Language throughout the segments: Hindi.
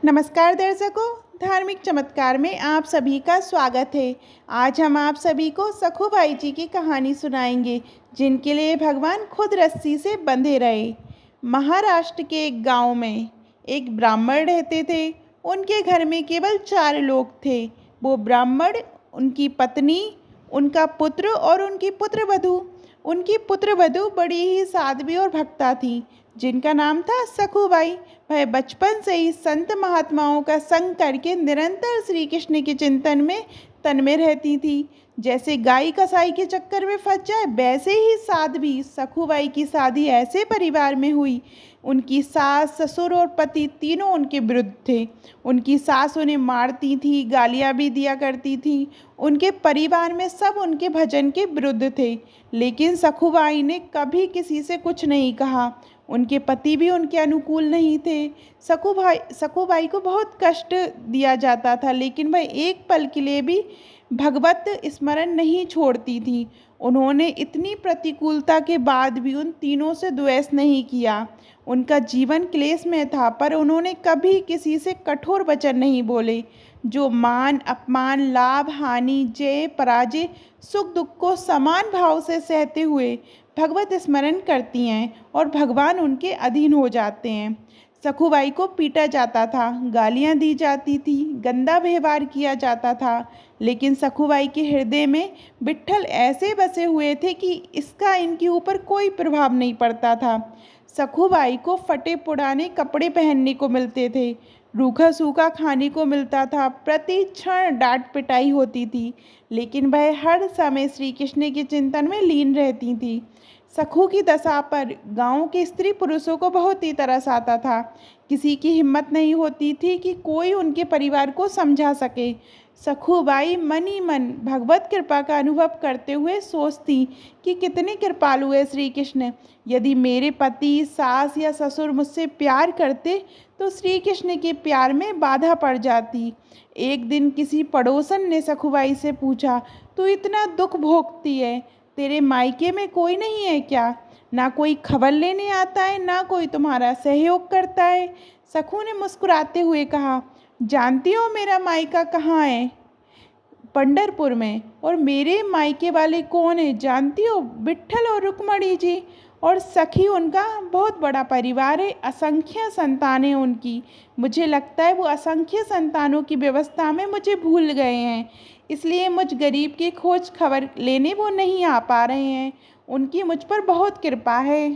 नमस्कार दर्शकों, धार्मिक चमत्कार में आप सभी का स्वागत है। आज हम आप सभी को सखुबाई जी की कहानी सुनाएंगे, जिनके लिए भगवान खुद रस्सी से बंधे रहे। महाराष्ट्र के एक गांव में एक ब्राह्मण रहते थे। उनके घर में केवल 4 लोग थे। वो ब्राह्मण, उनकी पत्नी, उनका पुत्र और उनकी पुत्रवधू। उनकी पुत्रवधू बड़ी ही साध्वी और भक्ता थी, जिनका नाम था सखुबाई। वह बचपन से ही संत महात्माओं का संग करके निरंतर श्री कृष्ण के चिंतन में तन्मय रहती थी। जैसे गाय कसाई के चक्कर में फंस जाए, वैसे ही साध्वी सखुबाई की शादी ऐसे परिवार में हुई। उनकी सास, ससुर और पति तीनों उनके विरुद्ध थे। उनकी सास उन्हें मारती थी, गालियाँ भी दिया करती थी। उनके परिवार में सब उनके भजन के विरुद्ध थे, लेकिन सखुबाई ने कभी किसी से कुछ नहीं कहा। उनके पति भी उनके अनुकूल नहीं थे। सखुबाई को बहुत कष्ट दिया जाता था, लेकिन वह एक पल के लिए भी भगवत स्मरण नहीं छोड़ती थी। उन्होंने इतनी प्रतिकूलता के बाद भी उन तीनों से द्वेष नहीं किया। उनका जीवन क्लेश में था, पर उन्होंने कभी किसी से कठोर वचन नहीं बोले। जो मान अपमान, लाभ हानि, जय पराजय, सुख दुख को समान भाव से सहते हुए भगवत स्मरण करती हैं और भगवान उनके अधीन हो जाते हैं। सखुबाई को पीटा जाता था, गालियां दी जाती थी, गंदा व्यवहार किया जाता था, लेकिन सखुबाई के हृदय में विट्ठल ऐसे बसे हुए थे कि इसका इनके ऊपर कोई प्रभाव नहीं पड़ता था। सखुबाई को फटे पुराने कपड़े पहनने को मिलते थे, रूखा सूखा खाने को मिलता था, प्रति क्षण डांट पिटाई होती थी, लेकिन वह हर समय श्री कृष्ण के चिंतन में लीन रहती थी। सखू की दशा पर गांव के स्त्री पुरुषों को बहुत ही तरस आता था। किसी की हिम्मत नहीं होती थी कि कोई उनके परिवार को समझा सके। सखुबाई मन ही मन भगवत कृपा का अनुभव करते हुए सोचती कि कितने कृपालु है श्री कृष्ण। यदि मेरे पति, सास या ससुर मुझसे प्यार करते तो श्री कृष्ण के प्यार में बाधा पड़ जाती। एक दिन किसी पड़ोसन ने सखुबाई से पूछा, तू इतना दुख भोगती है, तेरे मायके में कोई नहीं है क्या? ना कोई खबर लेने आता है, ना कोई तुम्हारा सहयोग करता है। सखू ने मुस्कुराते हुए कहा, जानती हो मेरा मायका कहाँ है? पंढरपुर में। और मेरे मायके वाले कौन है जानती हो? विट्ठल और रुक्मणी जी। और सखी उनका बहुत बड़ा परिवार है, असंख्य संतानें उनकी। मुझे लगता है वो असंख्य संतानों की व्यवस्था में मुझे भूल गए हैं, इसलिए मुझ गरीब की खोज खबर लेने वो नहीं आ पा रहे हैं। उनकी मुझ पर बहुत कृपा है।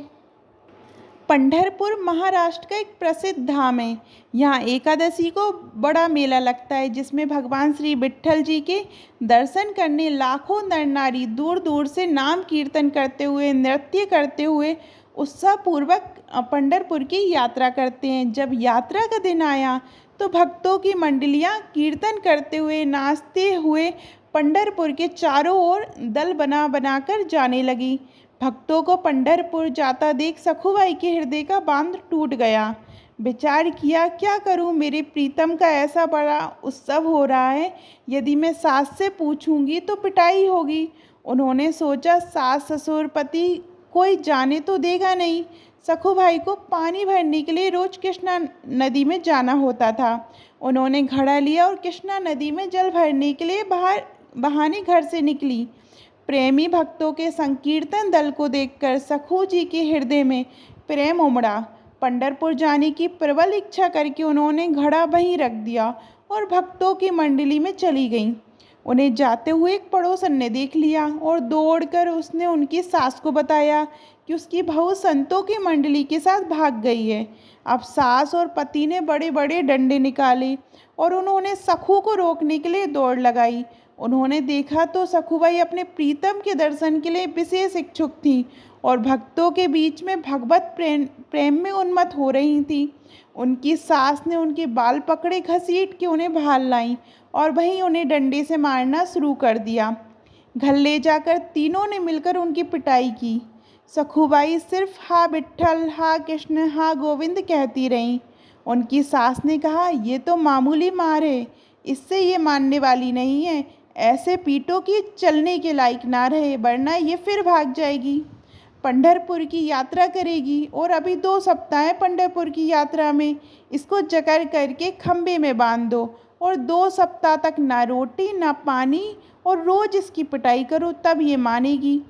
पंढरपुर महाराष्ट्र का एक प्रसिद्ध धाम है। यहाँ एकादशी को बड़ा मेला लगता है, जिसमें भगवान श्री विट्ठल जी के दर्शन करने लाखों नर नारी दूर दूर से नाम कीर्तन करते हुए, नृत्य करते हुए उत्साहपूर्वक पंढरपुर की यात्रा करते हैं। जब यात्रा का दिन आया तो भक्तों की मंडलियाँ कीर्तन करते हुए, नाचते हुए पंढरपुर के चारों ओर दल बना बनाकर जाने लगी। भक्तों को पंढरपुर जाता देख सखुबाई के हृदय का बांध टूट गया। विचार किया, क्या करूं, मेरे प्रीतम का ऐसा बड़ा उत्सव हो रहा है, यदि मैं सास से पूछूंगी तो पिटाई होगी। उन्होंने सोचा, सास ससुर पति कोई जाने तो देगा नहीं। सखुबाई को पानी भरने के लिए रोज कृष्णा नदी में जाना होता था। उन्होंने घड़ा लिया और कृष्णा नदी में जल भरने के लिए बहाने घर से निकली। प्रेमी भक्तों के संकीर्तन दल को देखकर सखू जी के हृदय में प्रेम उमड़ा। पंढरपुर जाने की प्रबल इच्छा करके उन्होंने घड़ा वहीं रख दिया और भक्तों की मंडली में चली गईं। उन्हें जाते हुए एक पड़ोसन ने देख लिया और दौड़कर उसने उनकी सास को बताया कि उसकी बहू संतों की मंडली के साथ भाग गई है। अब सास और पति ने बड़े बड़े डंडे निकाले और उन्होंने सखू को रोकने के लिए दौड़ लगाई। उन्होंने देखा तो सखुबाई अपने प्रीतम के दर्शन के लिए विशेष इच्छुक थी और भक्तों के बीच में भगवत प्रेम में उन्मत्त हो रही थी। उनकी सास ने उनके बाल पकड़े, घसीट के उन्हें बाहर लाई और वहीं उन्हें डंडे से मारना शुरू कर दिया। घर ले जाकर तीनों ने मिलकर उनकी पिटाई की। सखुबाई सिर्फ हा विट्ठल, हा कृष्ण, हा गोविंद कहती रहीं। उनकी सास ने कहा, ये तो मामूली मार है, इससे ये मानने वाली नहीं है। ऐसे पीटो कि चलने के लायक ना रहे, वरना ये फिर भाग जाएगी। पंढरपुर की यात्रा करेगी और अभी 2 सप्ताह हैं पंढरपुर की यात्रा में। इसको जकड़ करके खम्भे में बांध दो और 2 सप्ताह तक ना रोटी ना पानी और रोज़ इसकी पिटाई करो, तब ये मानेगी।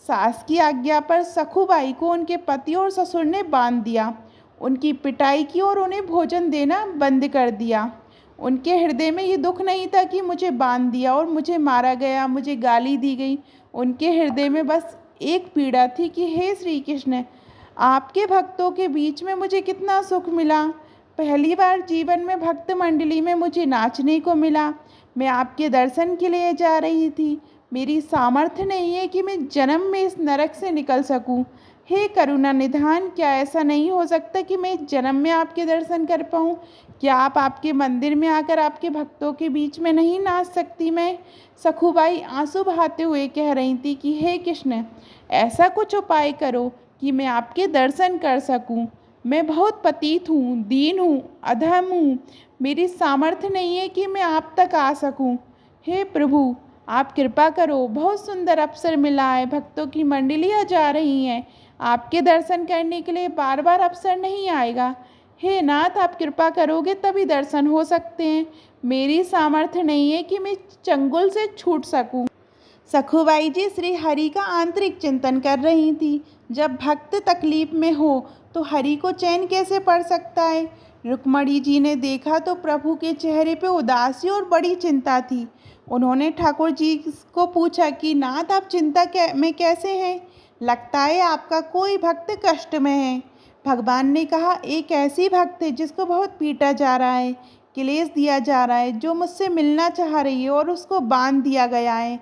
सास की आज्ञा पर सखुबाई को उनके पति और ससुर ने बांध दिया, उनकी पिटाई की और उन्हें भोजन देना बंद कर दिया। उनके हृदय में ये दुख नहीं था कि मुझे बांध दिया और मुझे मारा गया, मुझे गाली दी गई। उनके हृदय में बस एक पीड़ा थी कि हे श्री कृष्ण, आपके भक्तों के बीच में मुझे कितना सुख मिला। पहली बार जीवन में भक्त मंडली में मुझे नाचने को मिला। मैं आपके दर्शन के लिए जा रही थी। मेरी सामर्थ्य नहीं है कि मैं जन्म में इस नरक से निकल सकूं। हे करुणा निधान, क्या ऐसा नहीं हो सकता कि मैं जन्म में आपके दर्शन कर पाऊँ? क्या आप आपके मंदिर में आकर आपके भक्तों के बीच में नहीं नाच सकती? मैं सखुबाई आंसू बहाते हुए कह रही थी कि हे कृष्ण, ऐसा कुछ उपाय करो कि मैं आपके दर्शन कर सकूं। मैं बहुत पतित हूँ, दीन हूँ, अधम हूँ। मेरी सामर्थ्य नहीं है कि मैं आप तक आ सकूं। हे प्रभु, आप कृपा करो। बहुत सुंदर अवसर मिला है, भक्तों की मंडलियाँ जा रही हैं। आपके दर्शन करने के लिए बार बार अवसर नहीं आएगा। हे नाथ, आप कृपा करोगे तभी दर्शन हो सकते हैं। मेरी सामर्थ्य नहीं है कि मैं चंगुल से छूट सकूं। सखुबाई जी श्री हरि का आंतरिक चिंतन कर रही थी। जब भक्त तकलीफ में हो तो हरि को चैन कैसे पड़ सकता है? रुक्मणी जी ने देखा तो प्रभु के चेहरे पे उदासी और बड़ी चिंता थी। उन्होंने ठाकुर जी को पूछा कि नाथ, आप चिंता में कैसे हैं? लगता है आपका कोई भक्त कष्ट में है। भगवान ने कहा, एक ऐसी भक्त है जिसको बहुत पीटा जा रहा है, क्लेश दिया जा रहा है, जो मुझसे मिलना चाह रही है और उसको बांध दिया गया है।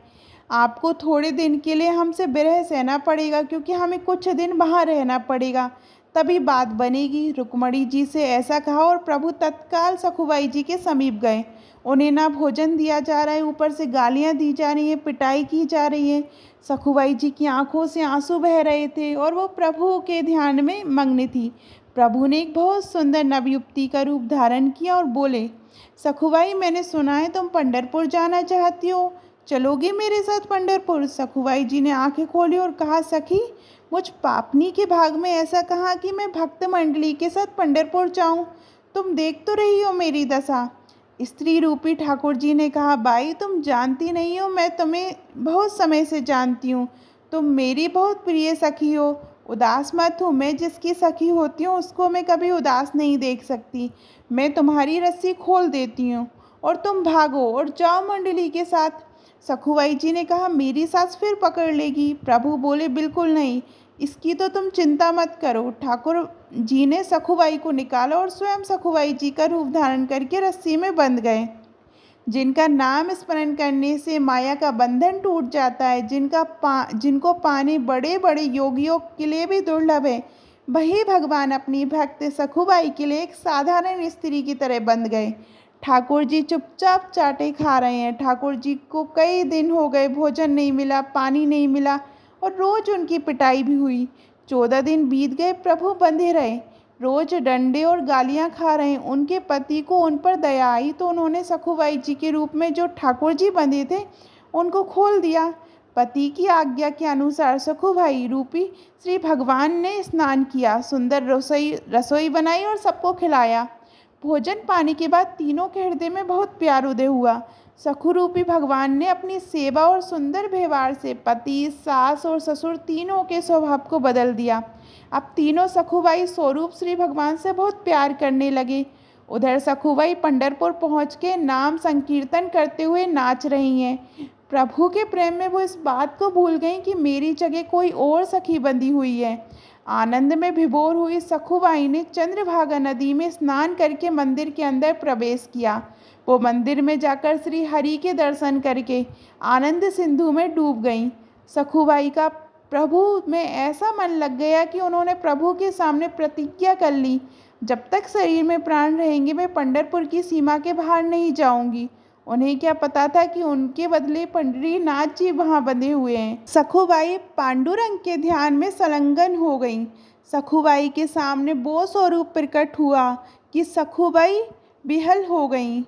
आपको थोड़े दिन के लिए हमसे विरह सहना पड़ेगा, क्योंकि हमें कुछ दिन वहाँ रहना पड़ेगा, तभी बात बनेगी। रुक्मणी जी से ऐसा कहा और प्रभु तत्काल सखुबाई जी के समीप गए। उन्हें ना भोजन दिया जा रहा है, ऊपर से गालियाँ दी जा रही हैं, पिटाई की जा रही है। सखुबाई जी की आंखों से आंसू बह रहे थे और वो प्रभु के ध्यान में मग्न थी। प्रभु ने एक बहुत सुंदर नवयुवती का रूप धारण किया और बोले, सखुबाई, मैंने सुना है तुम पंढरपुर जाना चाहती हो, चलोगे मेरे साथ पंढरपुर? सखुबाई जी ने आंखें खोली और कहा, सखी, मुझ पापनी के भाग में ऐसा कहा कि मैं भक्त मंडली के साथ पंढरपुर जाऊं? तुम देख तो रही हो मेरी दशा। स्त्री रूपी ठाकुर जी ने कहा, बाई, तुम जानती नहीं हो, मैं तुम्हें बहुत समय से जानती हूँ। तुम मेरी बहुत प्रिय सखी हो। उदास मत हो, मैं जिसकी सखी होती हूँ उसको मैं कभी उदास नहीं देख सकती। मैं तुम्हारी रस्सी खोल देती हूँ और तुम भागो और जाओ मंडली के साथ। सखुबाई जी ने कहा, मेरी सास फिर पकड़ लेगी। प्रभु बोले, बिल्कुल नहीं, इसकी तो तुम चिंता मत करो। ठाकुर जी ने सखुबाई को निकाला और स्वयं सखुबाई जी का रूप धारण करके रस्सी में बंध गए। जिनका नाम स्मरण करने से माया का बंधन टूट जाता है, जिनको पाने बड़े बड़े योगियों के लिए भी दुर्लभ है, वही भगवान अपनी भक्त सखुबाई के लिए एक साधारण स्त्री की तरह बंध गए। ठाकुर जी चुपचाप चाटे खा रहे हैं। ठाकुर जी को कई दिन हो गए भोजन नहीं मिला, पानी नहीं मिला और रोज़ उनकी पिटाई भी हुई। 14 दिन बीत गए, प्रभु बंधे रहे, रोज़ डंडे और गालियां खा रहे। उनके पति को उन पर दया आई तो उन्होंने सखुबाई जी के रूप में जो ठाकुर जी बंधे थे उनको खोल दिया। पति की आज्ञा के अनुसार सखुबाई रूपी श्री भगवान ने स्नान किया, सुंदर रसोई बनाई और सबको खिलाया। भोजन पानी के बाद तीनों के हृदय में बहुत प्यार उदय हुआ। सखु रूपी भगवान ने अपनी सेवा और सुंदर व्यवहार से पति, सास और ससुर तीनों के स्वभाव को बदल दिया। अब तीनों सखुबाई स्वरूप श्री भगवान से बहुत प्यार करने लगे। उधर सखुबाई पंढरपुर पहुँच के नाम संकीर्तन करते हुए नाच रही हैं। प्रभु के प्रेम में वो इस बात को भूल गई कि मेरी जगह कोई और सखी बंधी हुई है। आनंद में विभोर हुई सखुबाई ने चंद्रभागा नदी में स्नान करके मंदिर के अंदर प्रवेश किया। वो मंदिर में जाकर श्री हरि के दर्शन करके आनंद सिंधु में डूब गईं। सखुबाई का प्रभु में ऐसा मन लग गया कि उन्होंने प्रभु के सामने प्रतिज्ञा कर ली, जब तक शरीर में प्राण रहेंगे मैं पंढरपुर की सीमा के बाहर नहीं जाऊंगी। उन्हें क्या पता था कि उनके बदले पंडरीनाथ जी वहाँ बंधे हुए हैं। सखुबाई पांडुरंग के ध्यान में संलग्न हो गईं। सखुबाई के सामने वो स्वरूप प्रकट हुआ कि सखुबाई विहल हो गईं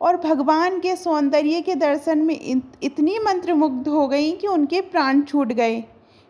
और भगवान के सौंदर्य के दर्शन में इतनी मंत्रमुग्ध हो गईं कि उनके प्राण छूट गए।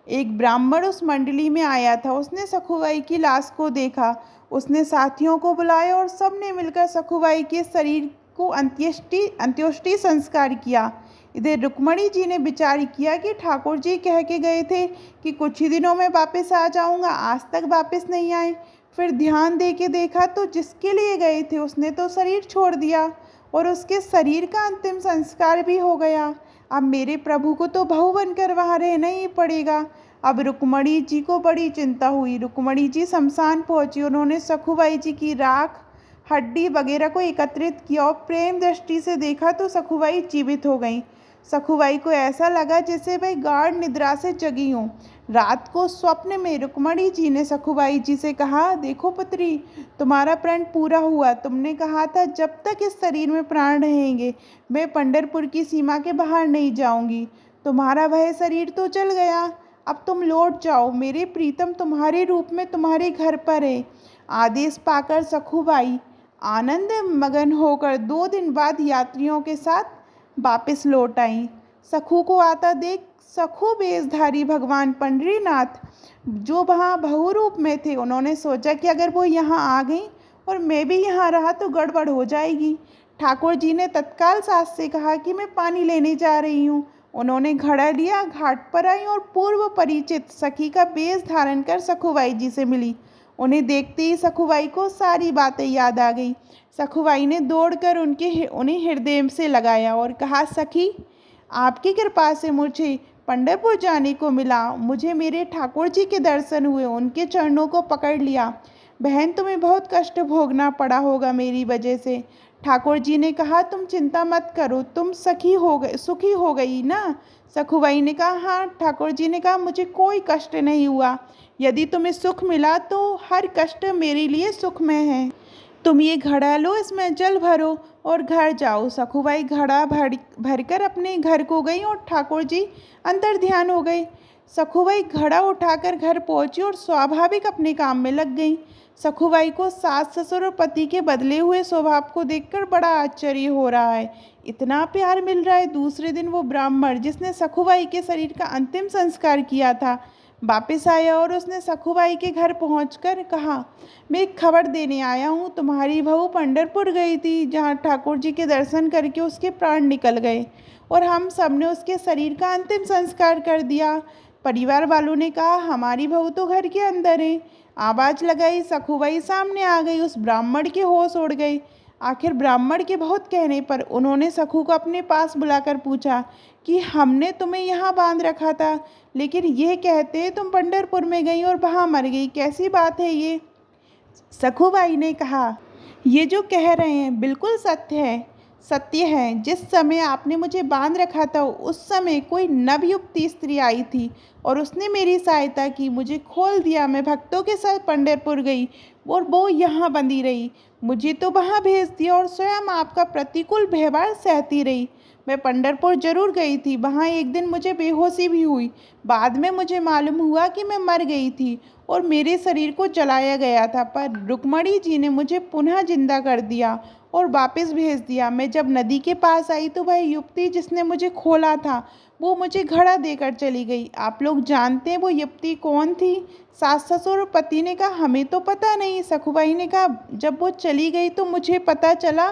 एक ब्राह्मण उस मंडली में आया था। उसने सखुबाई की लाश को देखा। उसने साथियों को बुलाया और सबने मिलकर सखुबाई के शरीर को अंत्येष्टि संस्कार किया। इधर रुक्मणी जी ने विचार किया कि ठाकुर जी कह के गए थे कि कुछ ही दिनों में वापस आ जाऊंगा, आज तक वापस नहीं आए। फिर ध्यान दे के देखा तो जिसके लिए गए थे उसने तो शरीर छोड़ दिया और उसके शरीर का अंतिम संस्कार भी हो गया। अब मेरे प्रभु को तो बहू बनकर वहाँ रहना ही पड़ेगा। अब रुक्मणी जी को बड़ी चिंता हुई। रुक्मणी जी शमशान पहुंची। उन्होंने सखुबाई जी की राख, हड्डी वगैरह को एकत्रित किया और प्रेम दृष्टि से देखा तो सखुबाई जीवित हो गई। सखुबाई को ऐसा लगा जैसे वह गाढ़ निद्रा से जगी हों। रात को स्वप्न में रुक्मणी जी ने सखुबाई जी से कहा, देखो पुत्री, तुम्हारा प्रण पूरा हुआ। तुमने कहा था जब तक इस शरीर में प्राण रहेंगे मैं पंढरपुर की सीमा के बाहर नहीं जाऊंगी। तुम्हारा वह शरीर तो चल गया, अब तुम लौट जाओ। मेरे प्रीतम तुम्हारे रूप में तुम्हारे घर पर है। आदेश पाकर सखुबाई आनंद मगन होकर 2 दिन बाद यात्रियों के साथ वापस लौट आई। सखू को आता देख सखू वेशधारी भगवान पंडरीनाथ जो वहाँ बहु रूप में थे, उन्होंने सोचा कि अगर वो यहाँ आ गई और मैं भी यहाँ रहा तो गड़बड़ हो जाएगी। ठाकुर जी ने तत्काल सास से कहा कि मैं पानी लेने जा रही हूँ। उन्होंने घड़ा लिया, घाट पर आई और पूर्व परिचित सखी का वेश धारण कर सखुबाई जी से मिली। उन्हें देखते ही सखुबाई को सारी बातें याद आ गई। सखुबाई ने दौड़कर उन्हें हृदय से लगाया और कहा, सखी, आपकी कृपा से मुझे पंढरपुर जाने को मिला। मुझे मेरे ठाकुर जी के दर्शन हुए, उनके चरणों को पकड़ लिया। बहन, तुम्हें बहुत कष्ट भोगना पड़ा होगा मेरी वजह से। ठाकुर जी ने कहा, तुम चिंता मत करो, तुम सुखी हो गई ना। सखुबाई ने कहा, हाँ। ठाकुर जी ने कहा, मुझे कोई कष्ट नहीं हुआ। यदि तुम्हें सुख मिला तो हर कष्ट मेरे लिए सुखमय है। तुम ये घड़ा लो, इसमें जल भरो और घर जाओ। सखुबाई घड़ा भरकर अपने घर को गई और ठाकुर जी अंतर ध्यान हो गए। सखुबाई घड़ा उठाकर घर पहुंची और स्वाभाविक अपने काम में लग गई। सखुबाई को सास ससुर और पति के बदले हुए स्वभाव को देखकर बड़ा आश्चर्य हो रहा है। इतना प्यार मिल रहा है। दूसरे दिन वो ब्राह्मण जिसने सखुबाई के शरीर का अंतिम संस्कार किया था वापस आया और उसने सखुबाई के घर पहुंचकर कहा, मैं एक खबर देने आया हूँ। तुम्हारी बहू पंढरपुर गई थी, जहाँ ठाकुर जी के दर्शन करके उसके प्राण निकल गए और हम सब ने उसके शरीर का अंतिम संस्कार कर दिया। परिवार वालों ने कहा, हमारी बहू तो घर के अंदर है। आवाज़ लगाई, सखुबाई सामने आ गई। उस ब्राह्मण के होश उड़ गए। आखिर ब्राह्मण के बहुत कहने पर उन्होंने सखू को अपने पास बुलाकर पूछा कि हमने तुम्हें यहाँ बांध रखा था, लेकिन यह कहते तुम पंढरपुर में गई और वहाँ मर गई, कैसी बात है ये? सखुबाई ने कहा, ये जो कह रहे हैं बिल्कुल सत्य है। जिस समय आपने मुझे बांध रखा था उस समय कोई नवयुवती स्त्री आई थी और उसने मेरी सहायता की, मुझे खोल दिया। मैं भक्तों के साथ पंढरपुर गई और वो यहाँ बंधी रही। मुझे तो वहाँ भेज दिया और स्वयं आपका प्रतिकूल व्यवहार सहती रही। मैं पंढरपुर जरूर गई थी, वहाँ एक दिन मुझे बेहोशी भी हुई। बाद में मुझे मालूम हुआ कि मैं मर गई थी और मेरे शरीर को जलाया गया था, पर रुक्मणी जी ने मुझे पुनः जिंदा कर दिया और वापस भेज दिया। मैं जब नदी के पास आई तो वह युवती जिसने मुझे खोला था वो मुझे घड़ा देकर चली गई। आप लोग जानते हैं वो युवती कौन थी? सास ससुर और पति ने कहा, हमें तो पता नहीं। सखुबाई ने कहा, जब वो चली गई तो मुझे पता चला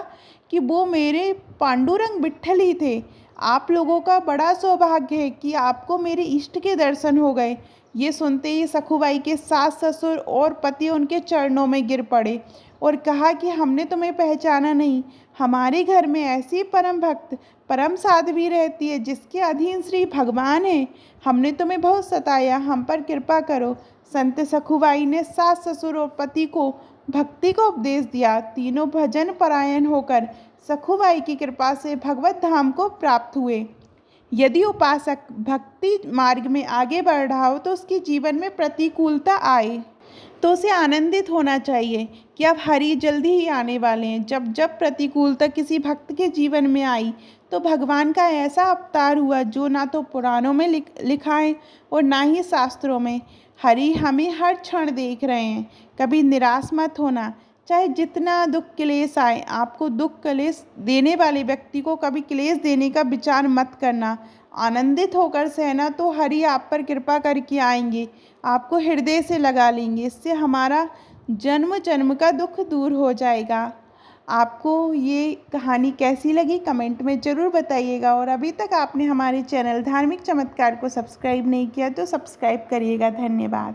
कि वो मेरे पांडुरंग विट्ठल ही थे। आप लोगों का बड़ा सौभाग्य है कि आपको मेरे इष्ट के दर्शन हो गए। ये सुनते ही सखुबाई के सास ससुर और पति उनके चरणों में गिर पड़े और कहा कि हमने तुम्हें पहचाना नहीं। हमारे घर में ऐसी परम भक्त, परम साध्वी रहती है जिसके अधीन श्री भगवान है। हमने तुम्हें बहुत सताया, हम पर कृपा करो। संत सखुबाई ने सास ससुर और पति को भक्ति का उपदेश दिया। तीनों भजन परायण होकर सखुबाई की कृपा से भगवत धाम को प्राप्त हुए। यदि उपासक भक्ति मार्ग में आगे बढ़ रहा हो तो उसके जीवन में प्रतिकूलता आए तो उसे आनंदित होना चाहिए कि अब हरि जल्दी ही आने वाले हैं। जब जब प्रतिकूलता किसी भक्त के जीवन में आई तो भगवान का ऐसा अवतार हुआ जो ना तो पुराणों में लिखा है और ना ही शास्त्रों में। हरि हमें हर क्षण देख रहे हैं। कभी निराश मत होना, चाहे जितना दुख क्लेश आए। आपको दुख क्लेश देने वाले व्यक्ति को कभी क्लेश देने का विचार मत करना। आनंदित होकर सहना तो हरि आप पर कृपा करके आएंगे, आपको हृदय से लगा लेंगे। इससे हमारा जन्म जन्म का दुख दूर हो जाएगा। आपको ये कहानी कैसी लगी कमेंट में ज़रूर बताइएगा। और अभी तक आपने हमारे चैनल धार्मिक चमत्कार को सब्सक्राइब नहीं किया तो सब्सक्राइब करिएगा। धन्यवाद।